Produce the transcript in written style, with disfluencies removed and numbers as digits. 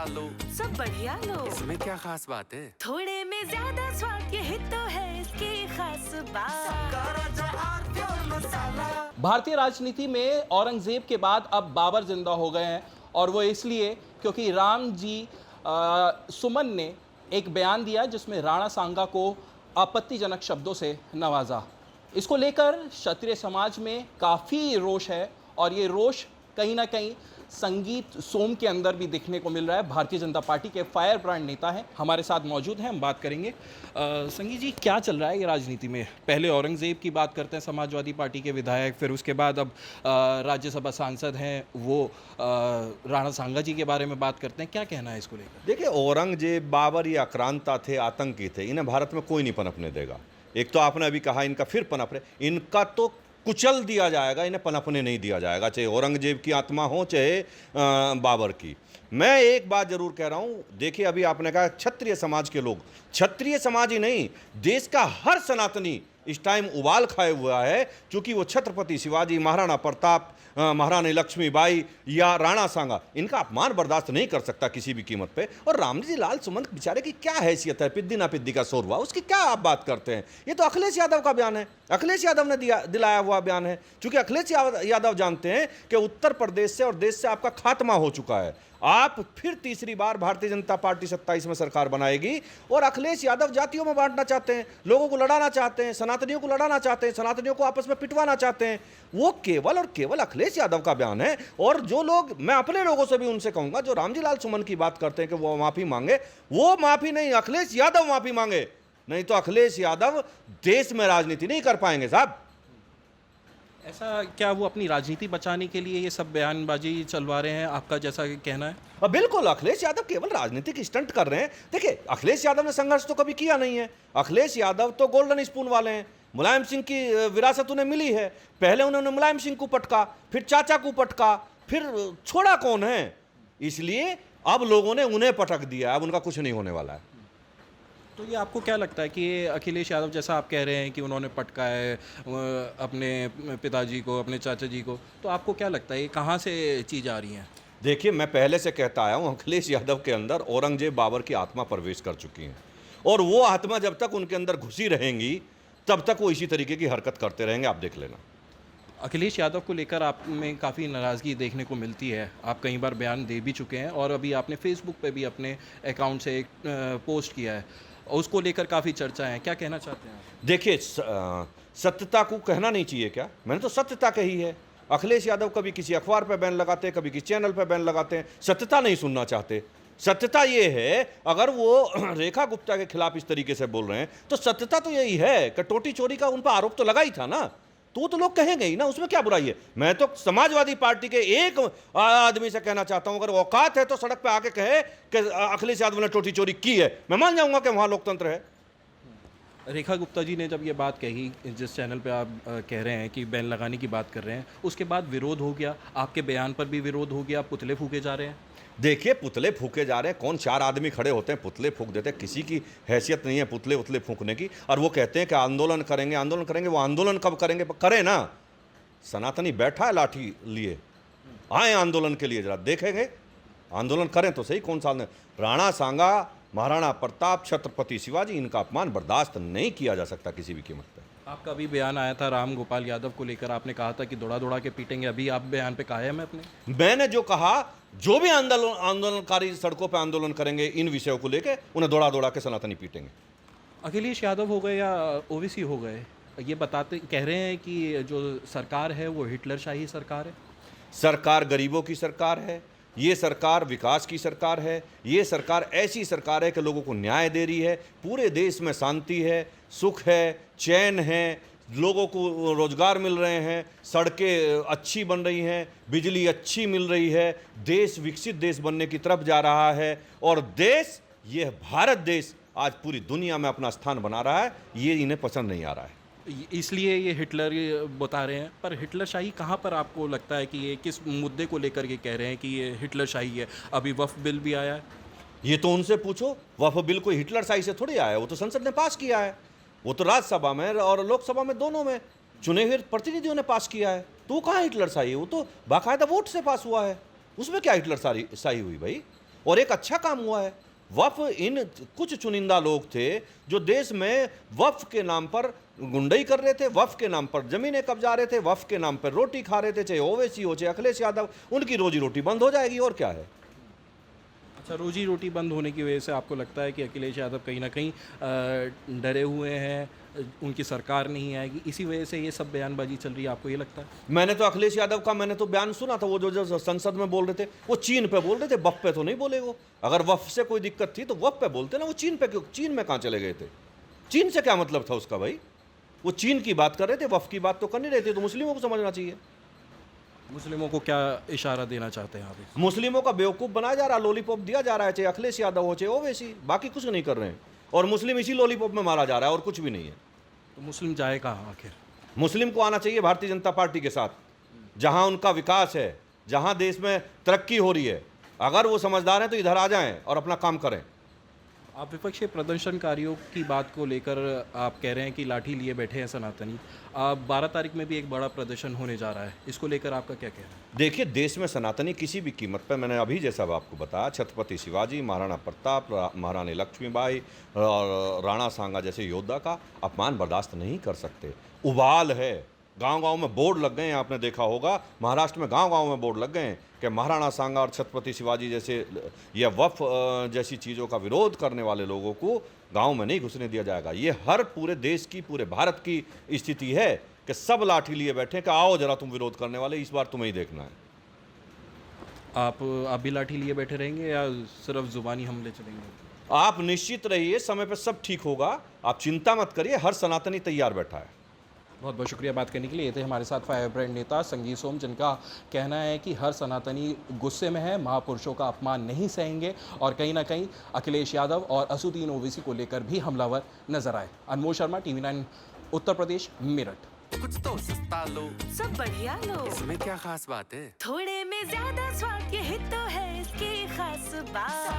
लो, सब बढ़िया लो। इसमें क्या खास बात है? थोड़े में ज्यादा स्वाद, यही तो है इसकी खास बात। भारतीय राजनीति में औरंगजेब के बाद अब बाबर जिंदा हो गए हैं, और वो इसलिए क्योंकि राम जी सुमन ने एक बयान दिया जिसमें राणा सांगा को आपत्तिजनक शब्दों से नवाजा। इसको लेकर क्षत्रिय समाज में काफ़ी रोष है, और ये रोष कहीं ना कहीं संगीत सोम के अंदर भी देखने को मिल रहा है। भारतीय जनता पार्टी के फायर ब्रांड नेता हैं, हमारे साथ मौजूद हैं, हम बात करेंगे। संगीत जी, क्या चल रहा है ये राजनीति में? पहले औरंगजेब की बात करते हैं, समाजवादी पार्टी के विधायक, फिर उसके बाद अब राज्यसभा सांसद हैं वो राणा सांगा जी के बारे में बात करते हैं। क्या कहना है इसको लेकर? देखिए, औरंगजेब, बाबर ये आक्रांता थे, आतंकी थे, इन्हें भारत में कोई नहीं पनपने देगा। एक तो आपने अभी कहा इनका फिर पनप रहे, इनका तो कुचल दिया जाएगा, इन्हें पनपने नहीं दिया जाएगा, चाहे औरंगजेब की आत्मा हो चाहे बाबर की। मैं एक बात जरूर कह रहा हूँ, देखिए अभी आपने कहा क्षत्रिय समाज के लोग, क्षत्रिय समाज ही नहीं, देश का हर सनातनी इस टाइम उबाल खाए हुआ है, क्योंकि वो छत्रपति शिवाजी, महाराणा प्रताप, महारानी लक्ष्मीबाई या राणा सांगा, इनका अपमान बर्दाश्त नहीं कर सकता किसी भी कीमत पे। और रामजी लाल सुमन बेचारे की क्या हैसियत है, पिद्दी ना पिद्दी का शोर हुआ, उसकी क्या आप बात करते हैं? ये तो अखिलेश यादव का बयान है, अखिलेश यादव ने दिलाया हुआ बयान है, क्योंकि अखिलेश यादव जानते हैं कि उत्तर प्रदेश से और देश से आपका खात्मा हो चुका है। आप फिर तीसरी बार भारतीय जनता पार्टी 27 में सरकार बनाएगी, और अखिलेश यादव जातियों में बांटना चाहते हैं, लोगों को लड़ाना चाहते हैं, सनातनियों को लड़ाना चाहते हैं, सनातनियों को आपस में पिटवाना चाहते हैं। वो केवल और केवल अखिलेश यादव का बयान है। और जो लोग, मैं अपने लोगों से भी उनसे कहूंगा, जो रामजी लाल सुमन की बात करते हैं कि वो माफी मांगे, वो माफी नहीं, अखिलेश यादव माफी मांगे, नहीं तो अखिलेश यादव देश में राजनीति नहीं कर पाएंगे साहब। ऐसा क्या वो अपनी राजनीति बचाने के लिए ये सब बयानबाजी चलवा रहे हैं, आपका जैसा कहना है? बिल्कुल, अखिलेश यादव केवल राजनीतिक स्टंट कर रहे हैं। देखिए, अखिलेश यादव ने संघर्ष तो कभी किया नहीं है, अखिलेश यादव तो गोल्डन स्पून वाले हैं, मुलायम सिंह की विरासत उन्हें मिली है। पहले उन्होंने मुलायम सिंह को पटका, फिर चाचा को पटका, फिर छोड़ा कौन है? इसलिए अब लोगों ने उन्हें पटक दिया, अब उनका कुछ नहीं होने वाला है। तो ये आपको क्या लगता है कि ये अखिलेश यादव, जैसा आप कह रहे हैं कि उन्होंने पटका है अपने पिताजी को, अपने चाचा जी को, तो आपको क्या लगता है ये कहाँ से चीज़ आ रही है? देखिए, मैं पहले से कहता आया हूँ, अखिलेश यादव के अंदर औरंगजेब, बाबर की आत्मा प्रवेश कर चुकी है, और वो आत्मा जब तक उनके अंदर घुसी रहेंगी तब तक वो इसी तरीके की हरकत करते रहेंगे, आप देख लेना। अखिलेश यादव को लेकर आप में काफ़ी नाराज़गी देखने को मिलती है, आप कई बार बयान दे भी चुके हैं, और अभी आपने फेसबुक पे भी अपने अकाउंट से एक पोस्ट किया है, उसको लेकर काफ़ी चर्चा है, क्या कहना चाहते हैं आप? देखिए, सत्यता को कहना नहीं चाहिए क्या? मैंने तो सत्यता कही है। अखिलेश यादव कभी किसी अखबार पर बैन लगाते हैं, कभी किसी चैनल पर बैन लगाते हैं, सत्यता नहीं सुनना चाहते। सत्यता ये है, अगर वो रेखा गुप्ता के खिलाफ इस तरीके से बोल रहे हैं तो सत्यता तो यही है कि टोटी चोरी का उन पर आरोप तो लगा ही था ना, तो वो तो लोग कहेंगे ही ना, उसमें क्या बुराई है? मैं तो समाजवादी पार्टी के एक आदमी से कहना चाहता हूं, अगर औकात है तो सड़क पे आके कहे कि अखिलेश यादव ने टोटी चोरी की है, मैं मान जाऊंगा कि वहां लोकतंत्र है। रेखा गुप्ता जी ने जब ये बात कही, जिस चैनल पे आप कह रहे हैं कि बैन लगाने की बात कर रहे हैं, उसके बाद विरोध हो गया, आपके बयान पर भी विरोध हो गया, पुतले फूके जा रहे हैं। देखिए, पुतले फूके जा रहे हैं, कौन चार आदमी खड़े होते हैं पुतले फूक देते हैं, किसी की हैसियत नहीं है पुतले उतले फूकने की। और वो कहते हैं कि आंदोलन करेंगे, आंदोलन करेंगे, वो आंदोलन कब करेंगे? करें ना, सनातनी बैठा है लाठी लिए, आए आंदोलन के लिए, जरा देखेंगे, आंदोलन करें तो सही। कौन सा राणा सांगा, महाराणा प्रताप, छत्रपति शिवाजी, इनका अपमान बर्दाश्त नहीं किया जा सकता किसी भी कीमत पर। आपका भी बयान आया था राम गोपाल यादव को लेकर, आपने कहा था कि दौड़ा दौड़ा के पीटेंगे, अभी आप बयान पे कायम है अपने? मैंने जो कहा, जो भी आंदोलनकारी सड़कों पर आंदोलन करेंगे इन विषयों को लेकर, उन्हें दौड़ा दौड़ा के सनातनी पीटेंगे। अखिलेश यादव हो गए या ओवैसी हो गए, ये बताते कह रहे हैं कि जो सरकार है वो हिटलरशाही सरकार है। सरकार गरीबों की सरकार है, ये सरकार विकास की सरकार है, ये सरकार ऐसी सरकार है कि लोगों को न्याय दे रही है, पूरे देश में शांति है, सुख है, चैन है, लोगों को रोजगार मिल रहे हैं, सड़कें अच्छी बन रही हैं, बिजली अच्छी मिल रही है, देश विकसित देश बनने की तरफ जा रहा है। और देश, ये भारत देश आज पूरी दुनिया में अपना स्थान बना रहा है, ये इन्हें पसंद नहीं आ रहा है, इसलिए ये हिटलर बता रहे हैं। पर हिटलरशाही कहाँ पर आपको लगता है कि ये किस मुद्दे को लेकर के कह रहे हैं कि ये हिटलरशाही है? अभी वक्फ बिल भी आया है, ये तो उनसे पूछो। वक्फ बिल कोई हिटलरशाही से थोड़ी आया है, वो तो संसद ने पास किया है, वो तो राज्यसभा में और लोकसभा में दोनों में चुने हुए प्रतिनिधियों ने पास किया है, तो वो कहाँ हिटलरशाही है? वो तो बाकायदा वोट से पास हुआ है, उसमें क्या हिटलरशाही हुई भाई? और एक अच्छा काम हुआ है। वक्फ, इन कुछ चुनिंदा लोग थे जो देश में वक्फ के नाम पर गुंडई कर रहे थे, वक्फ के नाम पर जमीनें कब्जा रहे थे, वक्फ के नाम पर रोटी खा रहे थे, चाहे ओवैसी हो चाहे अखिलेश यादव, उनकी रोजी रोटी बंद हो जाएगी और क्या है। अच्छा, रोजी रोटी बंद होने की वजह से आपको लगता है कि अखिलेश यादव कहीं ना कहीं डरे हुए हैं, उनकी सरकार नहीं आएगी, इसी वजह से ये सब बयानबाजी चल रही है, आपको ये लगता है? मैंने तो अखिलेश यादव का बयान सुना था, वो जो संसद में बोल रहे थे, वो चीन पे बोल रहे थे, वक्फ पे तो नहीं बोले। वो अगर वक्फ से कोई दिक्कत थी तो वक्फ पे बोलते ना, वो चीन पे क्यों, चीन में कहाँ चले गए थे? चीन से क्या मतलब था उसका भाई? वो चीन की बात कर रहे थे, वक्फ की बात तो कर नहीं रहे थे, तो मुस्लिमों को समझना चाहिए। मुस्लिमों को क्या इशारा देना चाहते हैं आप? मुस्लिमों का बेवकूफ़ बनाया जा रहा, लॉलीपॉप दिया जा रहा है, चाहे अखिलेश यादव हो चाहे ओवैसी, बाकी कुछ नहीं कर रहे हैं, और मुस्लिम इसी लॉलीपॉप में मारा जा रहा है और कुछ भी नहीं है। तो मुस्लिम जाए कहाँ आखिर? मुस्लिम को आना चाहिए भारतीय जनता पार्टी के साथ, जहां उनका विकास है, जहां देश में तरक्की हो रही है। अगर वो समझदार हैं तो इधर आ जाएं और अपना काम करें। आप विपक्षी प्रदर्शनकारियों की बात को लेकर आप कह रहे हैं कि लाठी लिए बैठे हैं सनातनी। 12 तारीख में भी एक बड़ा प्रदर्शन होने जा रहा है, इसको लेकर आपका क्या कहना है? देखिए, देश में सनातनी किसी भी कीमत पर, मैंने अभी जैसा आपको बताया, छत्रपति शिवाजी, महाराणा प्रताप, महारानी लक्ष्मीबाई और राणा सांगा जैसे योद्धा का अपमान बर्दाश्त नहीं कर सकते। उबाल है, गांव-गांव में बोर्ड लग गए हैं, आपने देखा होगा महाराष्ट्र में गांव-गांव में बोर्ड लग गए हैं कि महाराणा सांगा और छत्रपति शिवाजी जैसे या वक्फ जैसी चीज़ों का विरोध करने वाले लोगों को गांव में नहीं घुसने दिया जाएगा। ये हर पूरे देश की, पूरे भारत की स्थिति है कि सब लाठी लिए बैठे कि आओ जरा तुम विरोध करने वाले, इस बार तुम्हें ही देखना है। आप भी लाठी लिए बैठे रहेंगे या सिर्फ जुबानी हमले चलेंगे? आप निश्चित रहिए, समय पर सब ठीक होगा, आप चिंता मत करिए, हर सनातनी तैयार बैठा है। बहुत बहुत शुक्रिया बात करने के लिए। ये थे हमारे साथ फायर ब्रांड नेता संगीत सोम, जिनका कहना है कि हर सनातनी गुस्से में है, महापुरुषों का अपमान नहीं सहेंगे, और कहीं ना कहीं अखिलेश यादव और असुद्दीन ओवैसी को लेकर भी हमलावर नजर आए। अनमोल शर्मा, टीवी 9 उत्तर प्रदेश, मेरठ। कुछ तो सस्ता लो, सब बढ़िया लो, इसमें क्या खास बात है? थोड़े में ज्यादा स्वाद, यही तो है इसकी खास बात।